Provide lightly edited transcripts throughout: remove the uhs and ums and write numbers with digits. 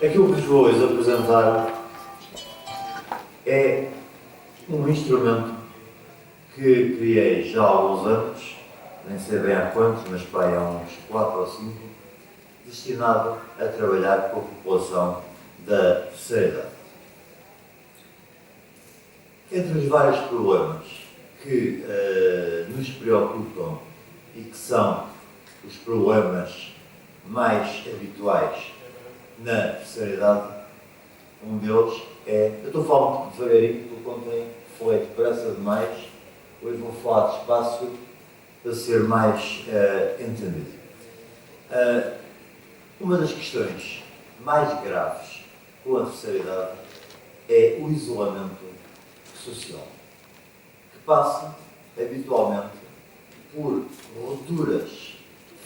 Aquilo que vos vou hoje apresentar é um instrumento que criei já há alguns anos, nem sei bem há quantos, mas para aí há uns 4 ou 5, destinado a trabalhar com a população da terceira idade. Entre os vários problemas que nos preocupam e que são os problemas mais habituais na terceira idade, um deles é... Eu estou a falar muito devagarinho porque ontem falei depressa demais, hoje vou falar despacio para ser mais entendido. Uma das questões mais graves com a terceira idade é o isolamento social, que passa habitualmente por rupturas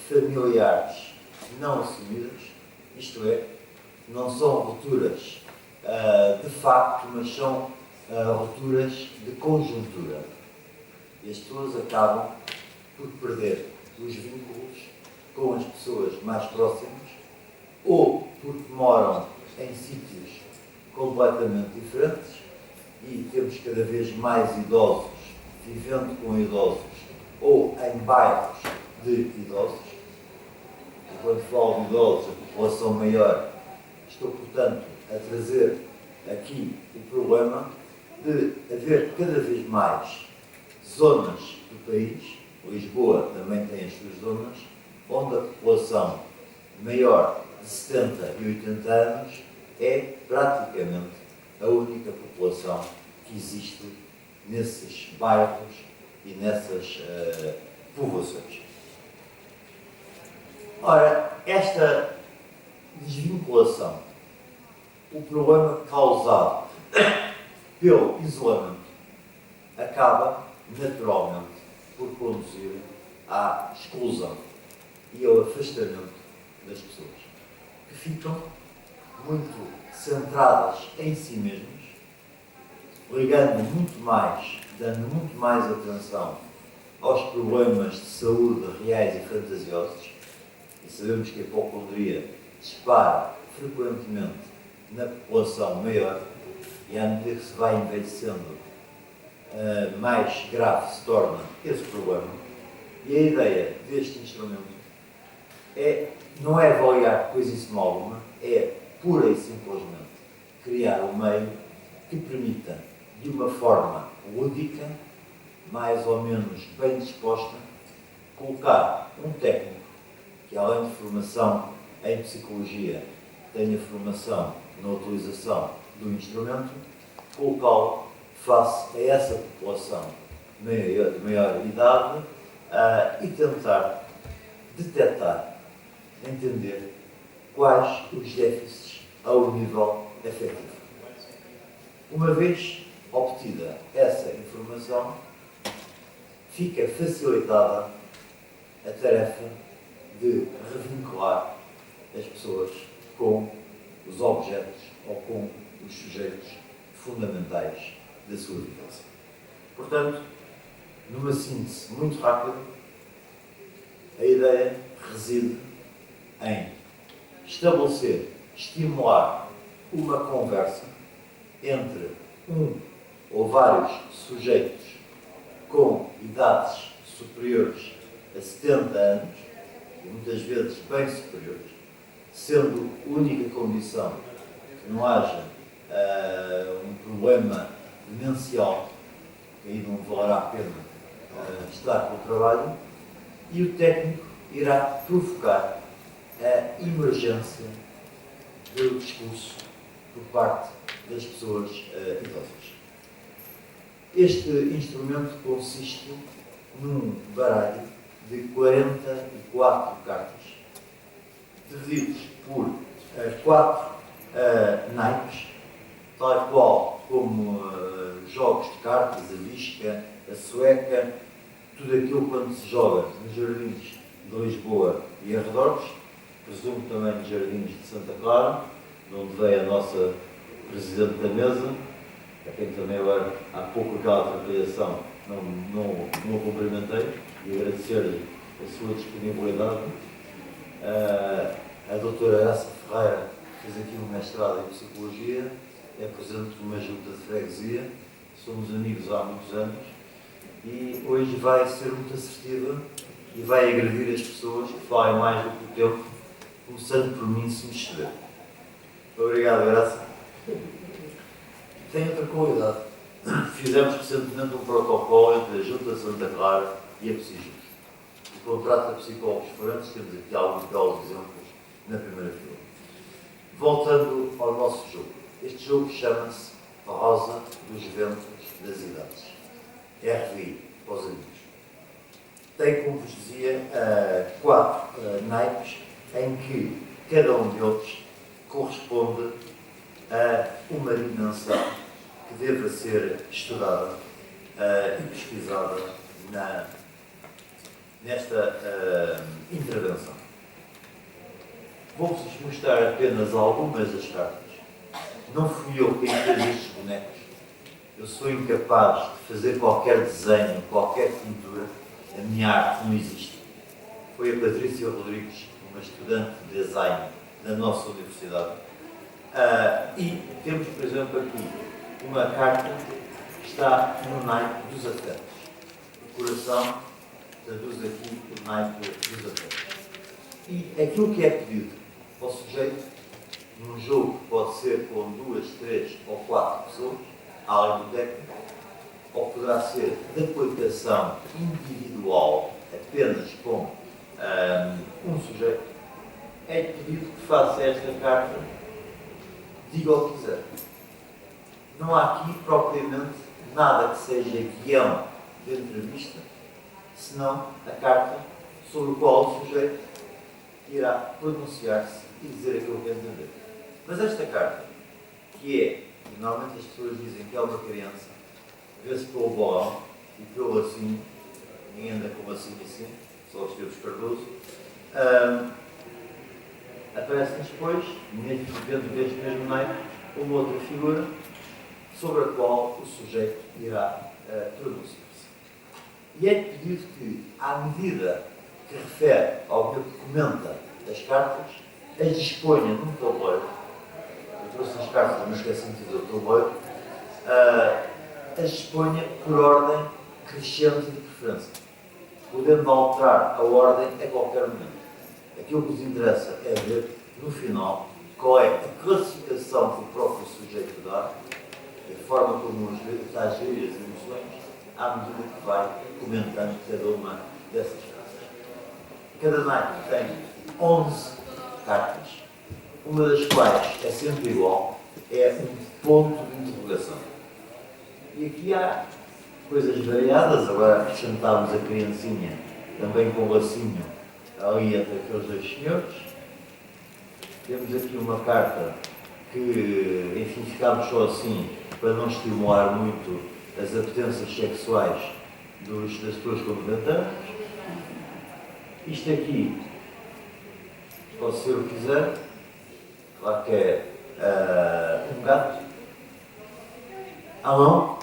familiares não assumidas, isto é, não são rupturas de facto, mas são rupturas de conjuntura. E as pessoas acabam por perder os vínculos com as pessoas mais próximas, ou porque moram em sítios completamente diferentes, e temos cada vez mais idosos vivendo com idosos ou em bairros de idosos. E quando falo de idosos, a população maior, estou, portanto, a trazer aqui o problema de haver cada vez mais zonas do país, Lisboa também tem as suas zonas, onde a população maior de 70 e 80 anos é praticamente a única população que existe nesses bairros e nessas povoações. Ora, esta desvinculação, o problema causado pelo isolamento, acaba naturalmente por conduzir à exclusão e ao afastamento das pessoas, que ficam muito centradas em si mesmas, ligando muito mais, dando muito mais atenção aos problemas de saúde reais e fantasiosos, e sabemos que a hipocondria dispara frequentemente na população maior, e à medida que se vai envelhecendo, mais grave se torna esse problema. E a ideia deste instrumento não é avaliar coisíssima alguma, é pura e simplesmente criar um meio que permita, de uma forma lúdica, mais ou menos bem disposta, colocar um técnico que, além de formação em psicologia, tenha formação na utilização do instrumento, colocá-lo face a essa população de maior idade e tentar detectar, entender quais os déficits ao nível afetivo. Uma vez obtida essa informação, fica facilitada a tarefa de revincular as pessoas com os objetos ou com os sujeitos fundamentais da sua vida. Portanto, numa síntese muito rápida, a ideia reside em estabelecer, estimular uma conversa entre um ou vários sujeitos com idades superiores a 70 anos, e muitas vezes bem superiores, sendo única condição que não haja um problema demencial, que aí não valerá a pena estar com o trabalho, e o técnico irá provocar a emergência do discurso por parte das pessoas idosas. Este instrumento consiste num baralho de 44 cartas, divididos por 4 naipes, tal qual como jogos de cartas, a bisca, a sueca, tudo aquilo quando se joga nos jardins de Lisboa e arredores, presumo também nos jardins de Santa Clara, de onde veio a nossa Presidente da Mesa, a quem também agora, há pouco aquela atrapalhação, não o cumprimentei, e agradecer-lhe a sua disponibilidade. A doutora Graça Ferreira fez aqui um mestrado em Psicologia, é presidente de uma junta de freguesia, somos amigos há muitos anos e hoje vai ser muito assertiva e vai agredir as pessoas que falem mais do que o tempo, começando por mim, se me exceder. Obrigado, Graça. Tem outra qualidade. Fizemos recentemente um protocolo entre a Junta de Santa Clara e a Psijus. O contrato de psicólogos forenses, temos aqui alguns belos exemplos na primeira fila. Voltando ao nosso jogo. Este jogo chama-se Rosa dos Ventos das Idades. RVI, para os amigos. Tem, como vos dizia, 4 naipes em que cada um deles corresponde a uma dimensão que deva ser estudada e pesquisada nesta intervenção. Vou-vos mostrar apenas algumas das cartas. Não fui eu quem fez estes bonecos. Eu sou incapaz de fazer qualquer desenho, qualquer pintura. A minha arte não existe. Foi a Patrícia Rodrigues, uma estudante de design da nossa universidade. E temos, por exemplo, aqui uma carta que está no naipe dos afetos. O coração traduz aqui o naipe dos afetos. E aquilo que é pedido ao sujeito, num jogo que pode ser com 2, 3 ou 4 pessoas, além do técnico, ou poderá ser de aplicação individual apenas com um sujeito, é pedido que faça esta carta, diga o que quiser. Não há aqui propriamente nada que seja guião de entrevista, senão a carta sobre a qual o sujeito irá pronunciar-se e dizer aquilo que entender. Mas esta carta, que é, normalmente as pessoas dizem que é uma criança, vê-se pelo bolão e pelo lacinho, ninguém anda com o lacinho assim, só os Esteves Cardoso, aparece-nos depois, dentro deste mesmo naipe, uma outra figura sobre a qual o sujeito irá pronunciar-se. E é pedido que, à medida que refere ao que comenta as cartas, as disponha num tabuleiro. Eu trouxe as cartas, não esqueci de dizer o tabuleiro. As disponha por ordem crescente de preferência, podendo alterar a ordem a qualquer momento. Aquilo que nos interessa é ver, no final, qual é a classificação que o próprio sujeito dá, a forma como está a gerir as emoções, à medida que vai comentando cada uma dessas cartas. Cada naipe tem 11 cartas, uma das quais é sempre igual, é um ponto de interrogação. E aqui há coisas variadas, agora acrescentámos a criancinha, também com o lacinho, ali entre aqueles dois senhores. Temos aqui uma carta que, enfim, ficámos só assim, para não estimular muito as apetências sexuais das pessoas com 90 anos. Isto aqui, pode ser o que quiser, claro que é um gato, à mão.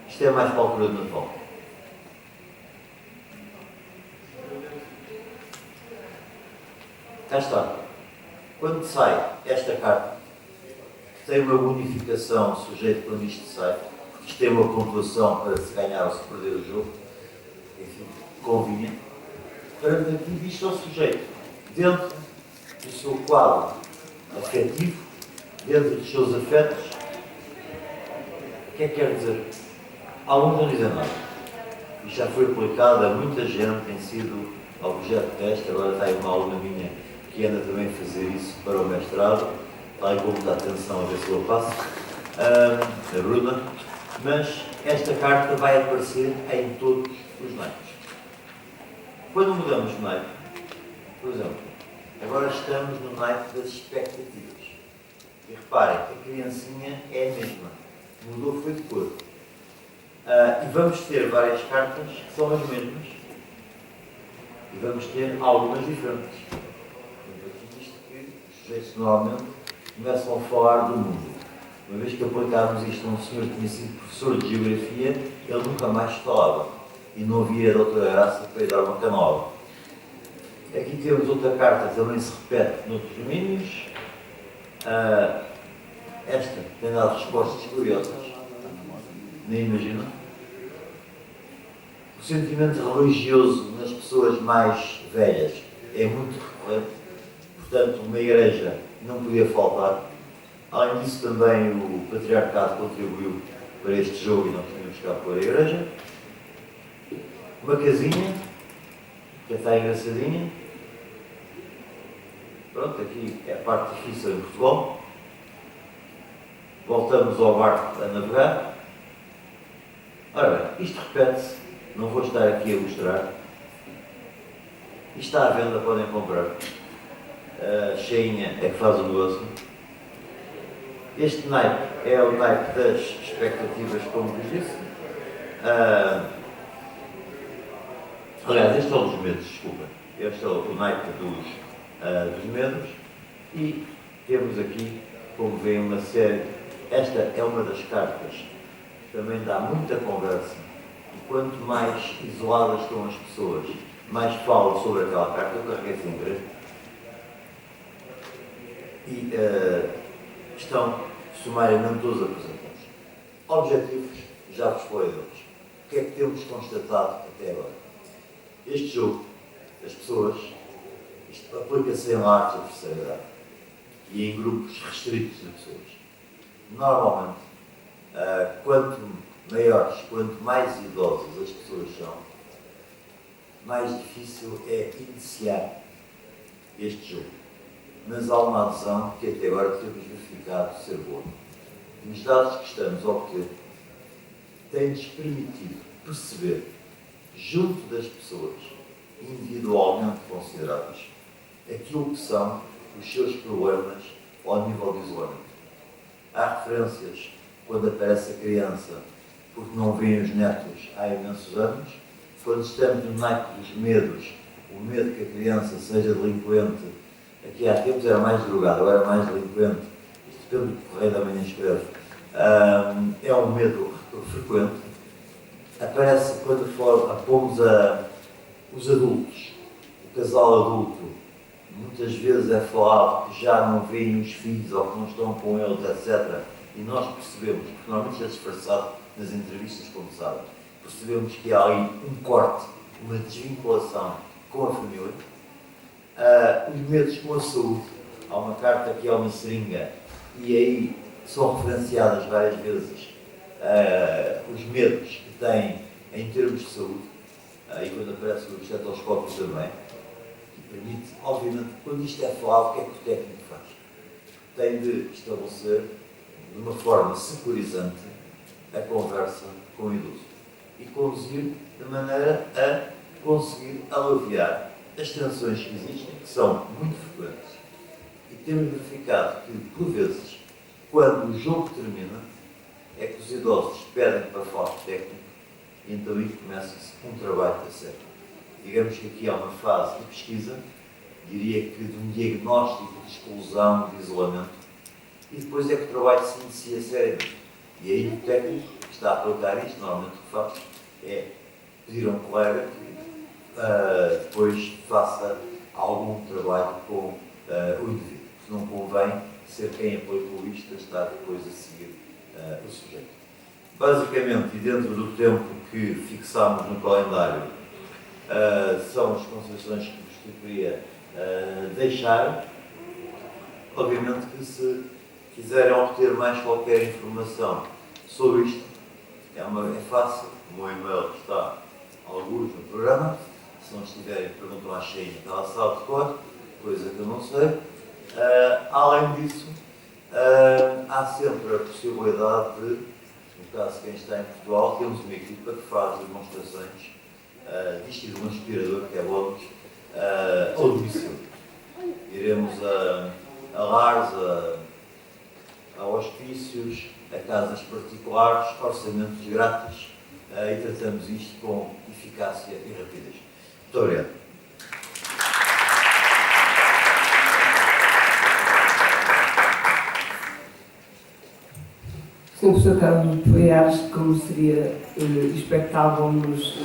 Isto é mais para a altura de Natal. Cá está. Quando sai esta carta, tem uma bonificação sujeito quando isto sai, porque isto tem uma pontuação para se ganhar ou se perder o jogo, enfim, convinha. Para aqui visto ao sujeito, dentro do seu quadro afetivo, dentro dos seus afetos, o que é que quer dizer? Alguns não dizem nada. Isto já foi aplicado a muita gente, tem sido objeto de teste. Agora está aí uma aluna minha que anda também a fazer isso para o mestrado. Está aí com muita atenção a ver se eu passo. A Bruna. Mas esta carta vai aparecer em todos os naipes. Quando mudamos de naipe, por exemplo, agora estamos no naipe das expectativas. E reparem, a criancinha é a mesma. Mudou foi de cor. E vamos ter várias cartas que são as mesmas. E vamos ter algumas diferentes. Aqui diz que os sujeitos normalmente começam a falar do mundo. Uma vez que aplicámos isto a um senhor que tinha sido professor de geografia, ele nunca mais falava. E não havia a doutora Graça para lhe dar uma canola. Aqui temos outra carta que também se repete noutros domínios. Esta tem dado respostas curiosas, nem imaginam. O sentimento religioso nas pessoas mais velhas é muito recorrente, portanto, uma igreja não podia faltar. Além disso, também o patriarcado contribuiu para este jogo e nós tínhamos cá pôr a igreja. Uma casinha, que está engraçadinha. Pronto, aqui é a parte difícil em Portugal. Voltamos ao barco a navegar. Ora bem, isto repete-se, não vou estar aqui a mostrar. Isto está à venda, podem comprar. A cheinha é que faz o negócio. Este naipe é o naipe das expectativas, como vos disse. Aliás, este é o dos medos, desculpa. Este é o naipe dos medos. E temos aqui, como veem, uma série. Esta é uma das cartas que também dá muita conversa. E quanto mais isoladas estão as pessoas, mais falam sobre aquela carta. Eu carreguei sem querer. E estão sumariamente todos apresentados. Objetivos, já vos falei deles. O que é que temos constatado até agora? Este jogo, as pessoas, isto aplica-se em lares da terceira idade e em grupos restritos de pessoas. Normalmente, quanto maiores, quanto mais idosas as pessoas são, mais difícil é iniciar este jogo. Mas há uma adesão que até agora temos verificado ser boa. E os dados que estamos a obter têm-nos permitido perceber, junto das pessoas individualmente consideradas, aquilo que são os seus problemas ao nível de isolamento. Há referências quando aparece a criança porque não vêem os netos há imensos anos, quando estamos no naipe dos medos, o medo que a criança seja delinquente. Aqui há tempos era mais drogado, agora é mais delinquente. Isto depende do que o Correio da Manhã escreve. É um medo frequente. Aparece quando pomos os adultos, o casal adulto, muitas vezes é falado que já não veem os filhos ou que não estão com eles, etc. E nós percebemos, porque normalmente é disfarçado nas entrevistas, como sabem, percebemos que há ali um corte, uma desvinculação com a família. Os medos com a saúde, há uma carta que é uma seringa e aí são referenciadas várias vezes os medos que têm em termos de saúde, e quando aparece o estetoscópio também, que permite, obviamente, quando isto é falado, o que é que o técnico faz? Tem de estabelecer de uma forma securizante a conversa com o idoso e conduzir de maneira a conseguir aliviar as tensões que existem, que são muito frequentes. E temos verificado que, por vezes, quando o jogo termina, é que os idosos pedem para falar com o técnico e então aí começa-se um trabalho a sério. Digamos que aqui há uma fase de pesquisa, diria que de um diagnóstico de exclusão, de isolamento, e depois é que o trabalho se inicia seriamente. E aí o técnico que está a aplicar isto, normalmente o que faz é pedir a um colega que depois faça algum trabalho com o indivíduo. Que não convém ser quem aplicou isto a estar depois a seguir o sujeito. Basicamente, e dentro do tempo que fixámos no calendário, são as considerações que vos queria deixar. Obviamente que se quiserem obter mais qualquer informação sobre isto, é fácil. O meu e-mail está alguns no programa. Se não estiverem, perguntam à Cheinha que ela sabe de cor, coisa que eu não sei. Além disso, há sempre a possibilidade de, no caso de quem está em Portugal, temos uma equipa que faz demonstrações disto e de um aspirador, que é bónus, ao domicílio. Iremos a lares, a hospícios, a casas particulares, orçamentos grátis, e tratamos isto com eficácia e rapidez. Muito obrigado. Sr. Professor Carlos Poiares, como seria expectável, nos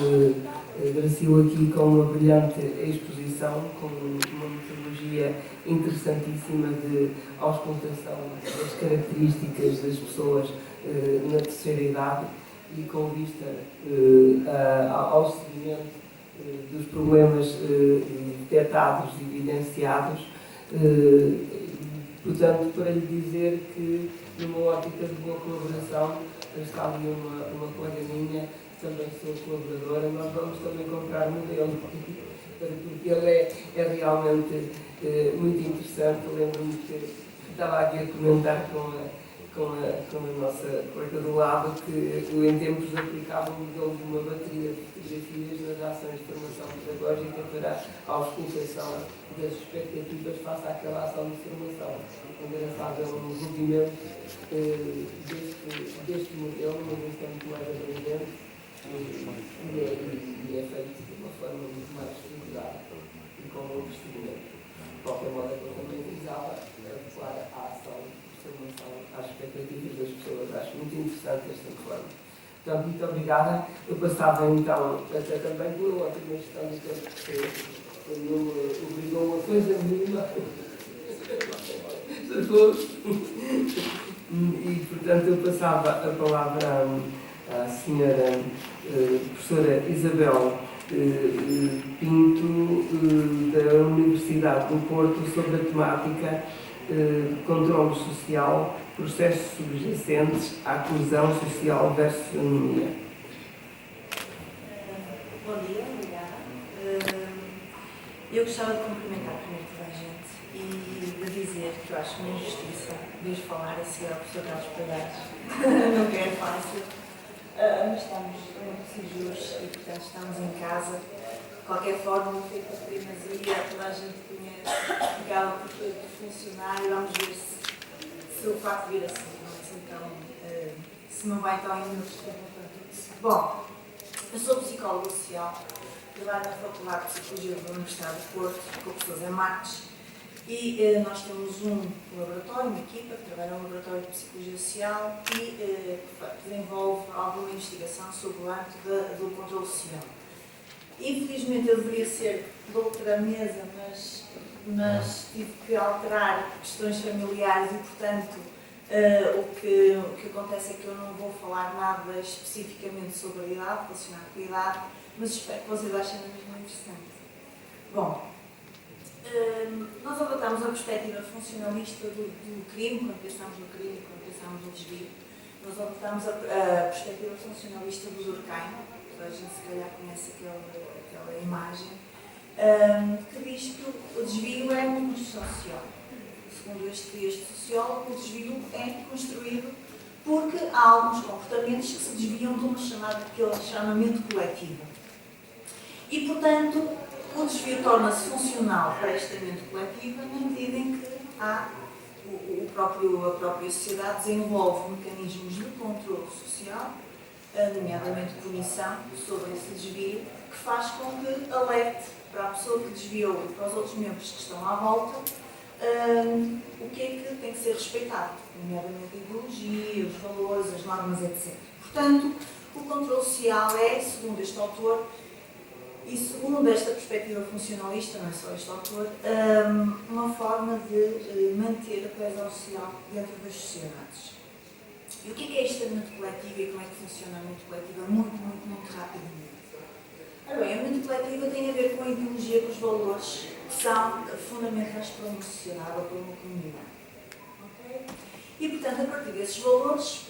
agraciou aqui com uma brilhante exposição. avaliação com uma metodologia interessantíssima de auscultação das características das pessoas na terceira idade e com vista ao seguimento dos problemas detectados e evidenciados. Portanto, para lhe dizer que, numa ótica de boa colaboração, está ali uma colega minha, também sou colaboradora, nós vamos também comprar modelo, porque ele é realmente muito interessante. Lembro-me que estava aqui a comentar com a nossa colega do lado que em tempos aplicava o modelo de uma bateria de fotografias nas ações de formação pedagógica para a auscultação das expectativas face àquela ação de formação. Quando era fácil um desenvolvimento deste modelo, mas este é muito mais abrangente e é feito de uma forma muito mais estruturada e com um investimento. De qualquer modo, eu também visava adequar a ação de formação às expectativas das pessoas. Acho muito interessante esta forma. Portanto, muito obrigada. Eu passava então, até também pela ótima gestão do tempo que não obrigou uma coisa mínima. E, portanto, eu passava a palavra à senhora professora Isabel Pinto, da Universidade do Porto, sobre a temática controle social, processos subjacentes à coesão social versus economia. Bom dia, obrigada. Eu gostava de cumprimentar primeiro toda a gente e de dizer que eu acho uma injustiça de falar a seguir ao professor Carlos Pedares. Não é fácil, mas estamos muito juros e, portanto, estamos em casa. De qualquer forma, o efeito da primazia, toda a gente conhece, acaba por funcionar e vamos ver se o facto vir assim, se não vai então em minutos de. Bom, eu sou psicóloga social, trabalho na Faculdade de Psicologia da Universidade do Porto, com o professor Zé Marques, e nós temos um laboratório, uma equipa que trabalha no laboratório de Psicologia Social e desenvolve alguma investigação sobre o âmbito do controle social. Infelizmente eu deveria ser doutora mesa, mas tive que alterar questões familiares e, portanto, o que acontece é que eu não vou falar nada especificamente sobre a idade, relacionado com a idade, mas espero que vocês achem mesmo interessante. Bom, nós adotamos a perspectiva funcionalista do crime, quando pensamos no crime, quando pensamos no desvio. Nós adotamos a perspectiva funcionalista do Durkheim, que a gente se calhar conhece aquela imagem, que diz que o desvio é uma construção social. Segundo este sociólogo, o desvio é construído porque há alguns comportamentos que se desviam de que ele chama mente coletiva. E, portanto, o desvio torna-se funcional para esta mente coletiva na medida em que a própria sociedade desenvolve mecanismos de controle social, nomeadamente punição, sobre esse desvio, que faz com que alerte para a pessoa que desviou e para os outros membros que estão à volta o que é que tem que ser respeitado, nomeadamente a ideologia, os valores, as normas, etc. Portanto, o controle social é, segundo este autor, e segundo esta perspectiva funcionalista, não é só este autor, uma forma de manter a coesão social dentro das sociedades. E o que é esta mente coletiva e como é que funciona a mente coletiva? Muito rapidamente. Ora bem, a mente coletiva tem a ver com a ideologia, com os valores que são fundamentais para uma sociedade ou para uma comunidade. Okay? E, portanto, a partir desses valores,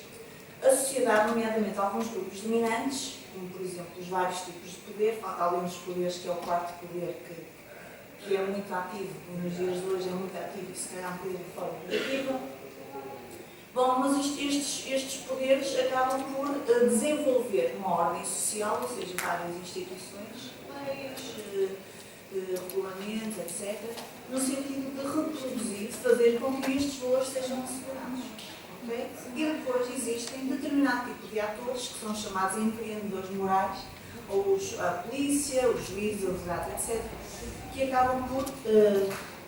a sociedade, nomeadamente alguns grupos dominantes, como, por exemplo, os vários tipos de poder, falta ali uns poderes que é o quarto poder, que é muito ativo, nos dias de hoje é muito ativo e se calhar um poder de forma negativa. Bom, mas estes poderes acabam por desenvolver uma ordem social, ou seja, várias instituições, leis, regulamentos, etc., no sentido de reproduzir, de fazer com que estes valores sejam assegurados. Okay? E depois existem determinado tipo de atores, que são chamados empreendedores morais, ou a polícia, os juízes, os advogados, etc., que acabam por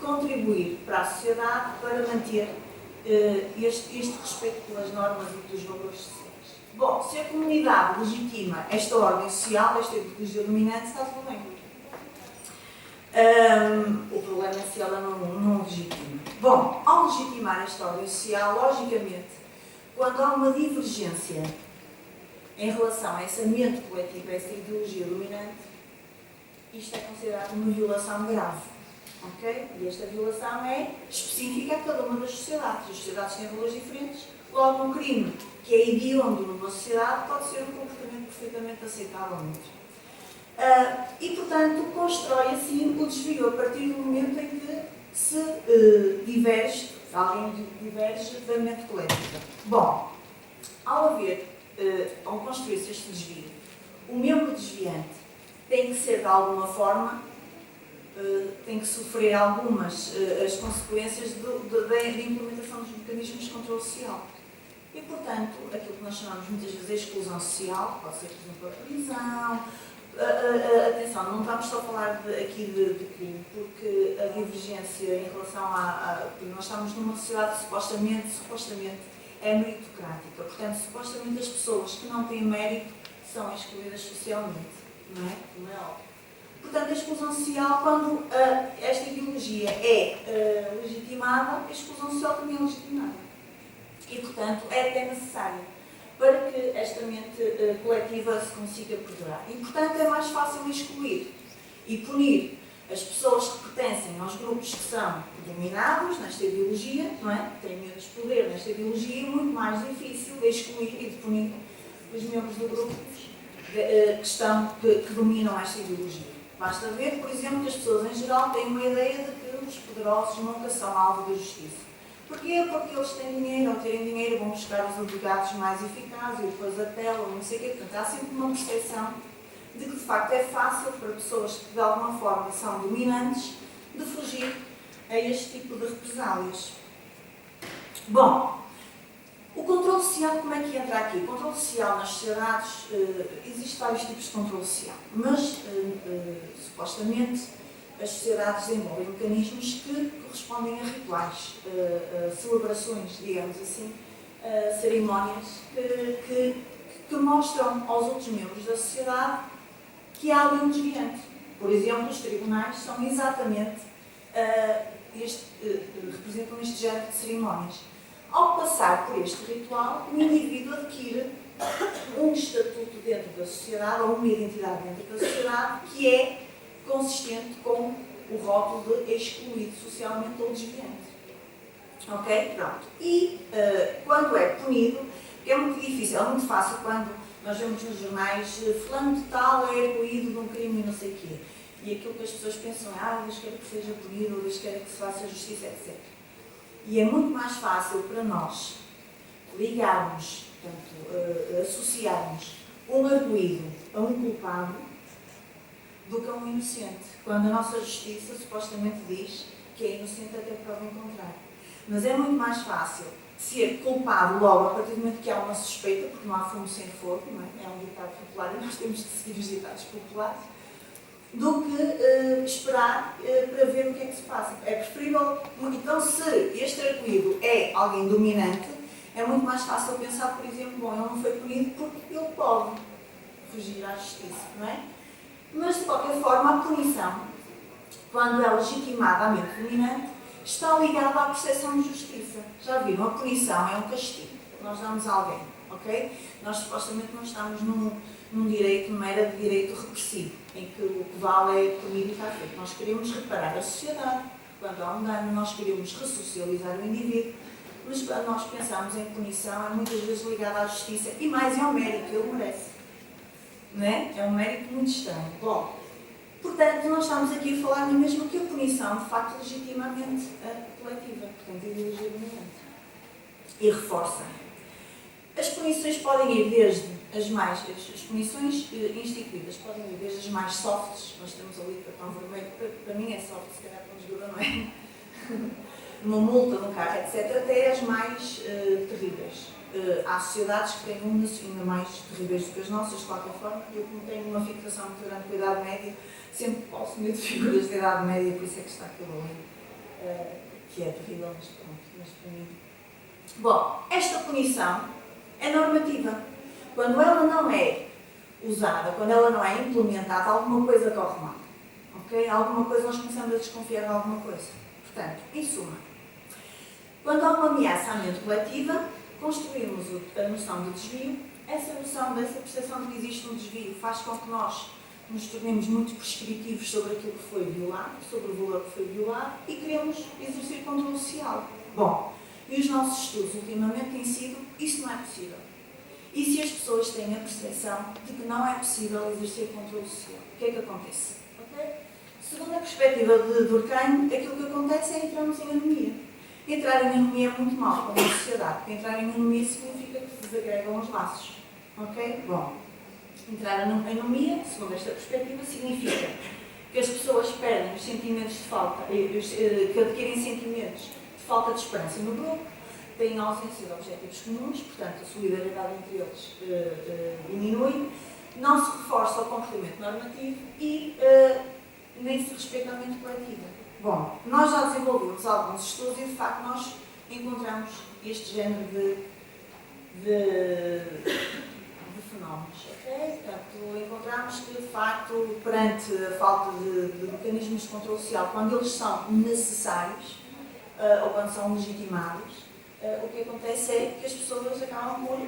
contribuir para a sociedade para manter este respeito pelas normas e pelos valores sociais. Bom, se a comunidade legitima esta ordem social, esta ideologia dominante, está tudo bem. O problema é se ela não legitima. Bom, ao legitimar esta ordem social, logicamente, quando há uma divergência em relação a essa mente coletiva, a essa ideologia dominante, isto é considerado uma violação grave. Okay? E esta violação é específica a cada uma das sociedades. As sociedades têm valores diferentes. Logo, um crime que é hediondo numa sociedade pode ser um comportamento perfeitamente aceitável noutra. E, portanto, constrói assim o desvio a partir do momento em que se alguém diverge da mente coletiva. Bom, ao construir-se este desvio, o membro desviante tem que ser de alguma forma, tem que sofrer algumas as consequências da implementação dos mecanismos de controle social. E, portanto, aquilo que nós chamamos muitas vezes de exclusão social, pode ser, por exemplo, a prisão. Atenção, não estamos só a falar aqui de crime, porque a divergência em relação nós estamos numa sociedade que supostamente é meritocrática. Portanto, supostamente as pessoas que não têm mérito são excluídas socialmente, não é? Como é óbvio. Portanto, a exclusão social, quando esta ideologia é legitimada, a exclusão social também é legitimada. E, portanto, é até necessária para que esta mente coletiva se consiga perdurar. E, portanto, é mais fácil excluir e punir as pessoas que pertencem aos grupos que são dominados nesta ideologia, não é? Têm menos poder nesta ideologia, e muito mais difícil de excluir e de punir os membros do grupo que dominam esta ideologia. Basta ver, por exemplo, que as pessoas em geral têm uma ideia de que os poderosos nunca são alvo da justiça. Porquê? Porque eles têm dinheiro, ao terem dinheiro vão buscar os advogados mais eficazes e depois apelam, não sei o quê. Portanto, há sempre uma percepção de que, de facto, é fácil para pessoas que, de alguma forma, são dominantes, de fugir a este tipo de represálias. Bom, o controle social, como é que entra aqui? O controle social nas sociedades, existem vários tipos de controle social, mas, supostamente, as sociedades desenvolvem mecanismos que correspondem a rituais, celebrações, digamos assim, cerimónias que mostram aos outros membros da sociedade que há ali um desviante. Por exemplo, os tribunais são exatamente, representam este género de cerimónias. Ao passar por este ritual, o indivíduo adquire um estatuto dentro da sociedade, ou uma identidade dentro da sociedade, que é consistente com o rótulo de excluído socialmente ou desviante. Ok? Pronto. E quando é punido, é muito difícil, é muito fácil quando nós vemos nos jornais fulano de tal é excluído de um crime e não sei o quê. E aquilo que as pessoas pensam é, Deus quer que seja punido, Deus quer que se faça justiça, etc. E é muito mais fácil para nós ligarmos, portanto, associarmos um arguido a um culpado do que a um inocente, quando a nossa justiça supostamente diz que é inocente até prova em contrário. Mas é muito mais fácil ser culpado logo a partir do momento que há uma suspeita, porque não há fumo sem fogo, não é? É um ditado popular e nós temos de seguir os ditados populares, do que esperar para ver o que é que se passa. É preferível, então, se este arguido é alguém dominante, é muito mais fácil pensar, por exemplo, bom, ele não foi punido porque ele pode fugir à justiça, não é? Mas, de qualquer forma, a punição, quando é legitimada a mente dominante, está ligada à percepção de justiça. Já viram? A punição é um castigo. Nós damos a alguém, ok? Nós, supostamente, não estamos num direito, numa era de direito repressivo, em que o que vale é punir e está feito. Nós queremos reparar a sociedade. Quando há um dano, nós queremos ressocializar o indivíduo. Mas, quando nós pensamos em punição, é muitas vezes ligada à justiça. E mais, é um mérito, ele merece. Não é? É um mérito muito estranho. Bom, portanto, nós estamos aqui a falar mesmo que a punição, de facto, legitima a mente coletiva, portanto, a ideologia dominante. E reforça. As punições podem ir desde as punições instituídas podem ir desde as mais softs, nós temos ali cartão vermelho, para mim é soft, se calhar para nos dura, não é? Uma multa num carro, etc., até as mais terríveis. Há sociedades que têm umas ainda mais terríveis do que as nossas, de qualquer forma. Eu, como tenho uma fixação muito grande com a Idade Média, sempre posso meter figuras da Idade Média, por isso é que está aquilo ali, que é terrível, mas pronto, mas para mim. Bom, esta punição é normativa. Quando ela não é usada, quando ela não é implementada, alguma coisa corre mal. ok? Alguma coisa, nós começamos a desconfiar de alguma coisa. Portanto, em suma, quando há uma ameaça à mente coletiva, construímos a noção de desvio. Essa noção, dessa percepção de que existe um desvio, faz com que nós nos tornemos muito prescritivos sobre aquilo que foi violado, sobre o valor que foi violado e queremos exercer controle social. Bom, e os nossos estudos ultimamente têm sido, isso não é possível. E se as pessoas têm a percepção de que não é possível exercer controle social, o que é que acontece? Okay? Segundo a perspectiva de Durkheim, aquilo que acontece é entrarmos em anomia. Entrar em anomia é muito mau para uma sociedade, porque entrar em anomia significa que se desagregam os laços. Ok? Bom, entrar em anomia, segundo esta perspectiva, significa que as pessoas perdem os sentimentos de falta, que adquirem sentimentos de falta de esperança no grupo, têm ausência de objetivos comuns, portanto a solidariedade entre eles diminui, não se reforça o comportamento normativo e nem se respeita a mente coletiva. Bom, nós já desenvolvemos alguns estudos e de facto nós encontramos este género de fenómenos. Okay? Portanto, encontramos que de facto, perante a falta de mecanismos de controle social, quando eles são necessários ou quando são legitimados, o que acontece é que as pessoas acabam por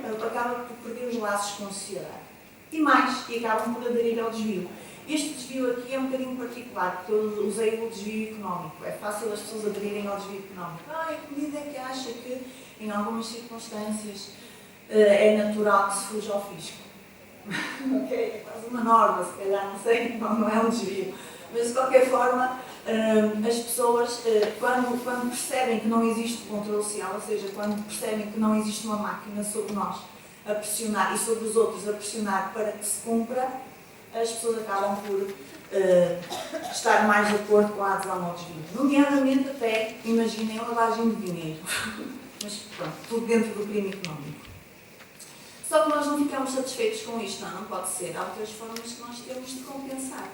perder os laços com a sociedade. E mais, e acabam por aderir ao desvio. Este desvio aqui é um bocadinho particular, porque eu usei o desvio económico. É fácil as pessoas aderirem ao desvio económico. Que medida é que acha que, em algumas circunstâncias, é natural que se fuja ao fisco? Ok? É quase uma norma, se calhar, não sei, não é um desvio. Mas, de qualquer forma, as pessoas, quando percebem que não existe controle social, ou seja, quando percebem que não existe uma máquina sobre nós a pressionar e sobre os outros a pressionar para que se cumpra, as pessoas acabam por estar mais de acordo com a adesão ao desvio. Nomeadamente, até, imaginem, a lavagem de dinheiro. Mas, pronto, tudo dentro do crime económico. Só que nós não ficamos satisfeitos com isto, não pode ser. Há outras formas que nós temos de compensar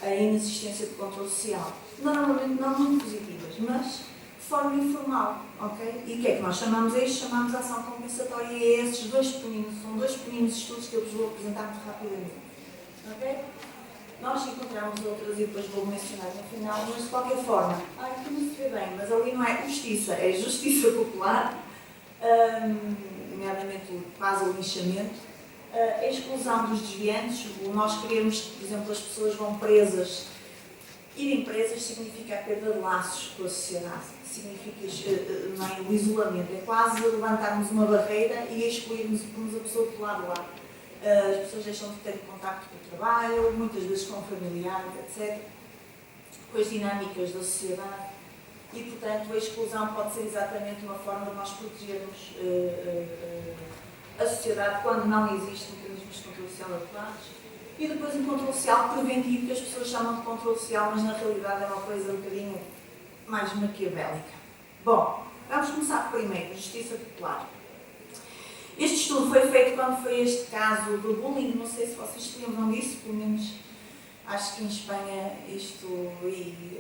a inexistência de controle social. Normalmente não muito positivas, mas de forma informal, ok? E o que é que nós chamamos a isto? Chamamos a ação compensatória e é esses são dois pequeninos estudos que eu vos vou apresentar muito rapidamente. Ok? Nós encontramos outras e depois vou mencionar no final, mas de qualquer forma, aqui não se vê bem, mas ali não é justiça, é justiça popular, nomeadamente quase o linchamento, a exclusão dos desviantes, nós queremos, por exemplo, as pessoas vão presas. Irem presas significa a perda de laços com a sociedade, significa não é, o isolamento, é quase levantarmos uma barreira e excluirmos a pessoa do lado lá. As pessoas deixam de ter contacto com o trabalho, muitas vezes com familiares, etc., com as dinâmicas da sociedade. E, portanto, a exclusão pode ser exatamente uma forma de nós protegermos a sociedade quando não existem mecanismos de controle social adequados. E depois um controle social preventivo, que as pessoas chamam de controle social, mas na realidade é uma coisa um bocadinho mais maquiavélica. Bom, vamos começar primeiro, justiça popular. Este estudo foi feito quando foi este caso do bullying, não sei se vocês se lembram disso, pelo menos acho que em Espanha isto e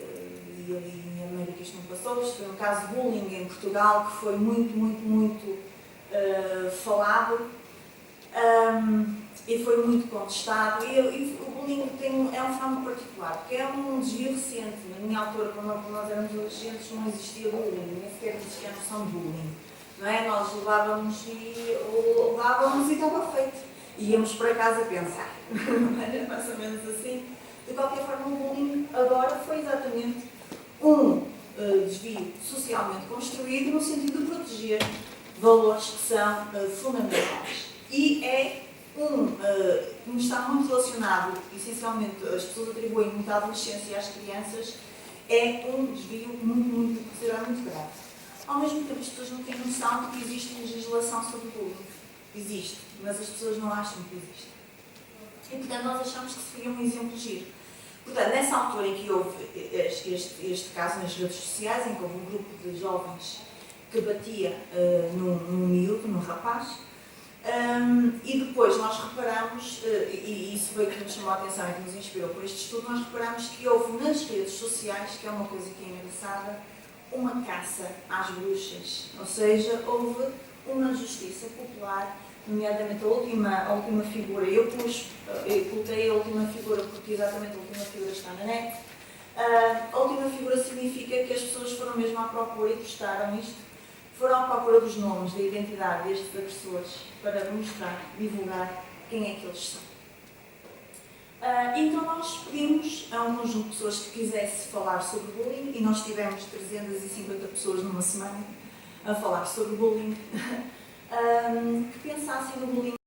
ali em América isto não passou, isto foi um caso de bullying em Portugal que foi muito falado e foi muito contestado e o bullying é um fenómeno particular, porque é um desvio recente. Na minha altura, quando nós éramos adolescentes, não existia bullying, nem sequer existia a noção de bullying. Não é? Nós levávamos e estava feito. Íamos para casa pensar. Era mais ou menos assim. De qualquer forma, o bullying agora foi exatamente um desvio socialmente construído no sentido de proteger valores que são fundamentais. E é como está muito relacionado, essencialmente, as pessoas atribuem muito à adolescência e às crianças, é um desvio muito considerado muito grave. Ao mesmo tempo, as pessoas não têm noção de que existe legislação sobre bullying. Existe, mas as pessoas não acham que existe. E, portanto, nós achamos que seria um exemplo giro. Portanto, nessa altura em que houve este caso nas redes sociais, em que houve um grupo de jovens que batia num miúdo, num rapaz, e depois nós reparamos, e isso foi o que nos chamou a atenção e que nos inspirou por este estudo, nós reparamos que houve nas redes sociais, que é uma coisa que é engraçada, uma caça às bruxas, ou seja, houve uma justiça popular nomeadamente a última figura. Eu coloquei a última figura porque exatamente a última figura está na net. A última figura significa que as pessoas foram mesmo à procura e testaram isto, foram à procura dos nomes, da identidade destes agressores, para mostrar, divulgar quem é que eles são. Então nós pedimos a um conjunto de pessoas que quisesse falar sobre bullying, e nós tivemos 350 pessoas numa semana a falar sobre bullying, que pensassem no bullying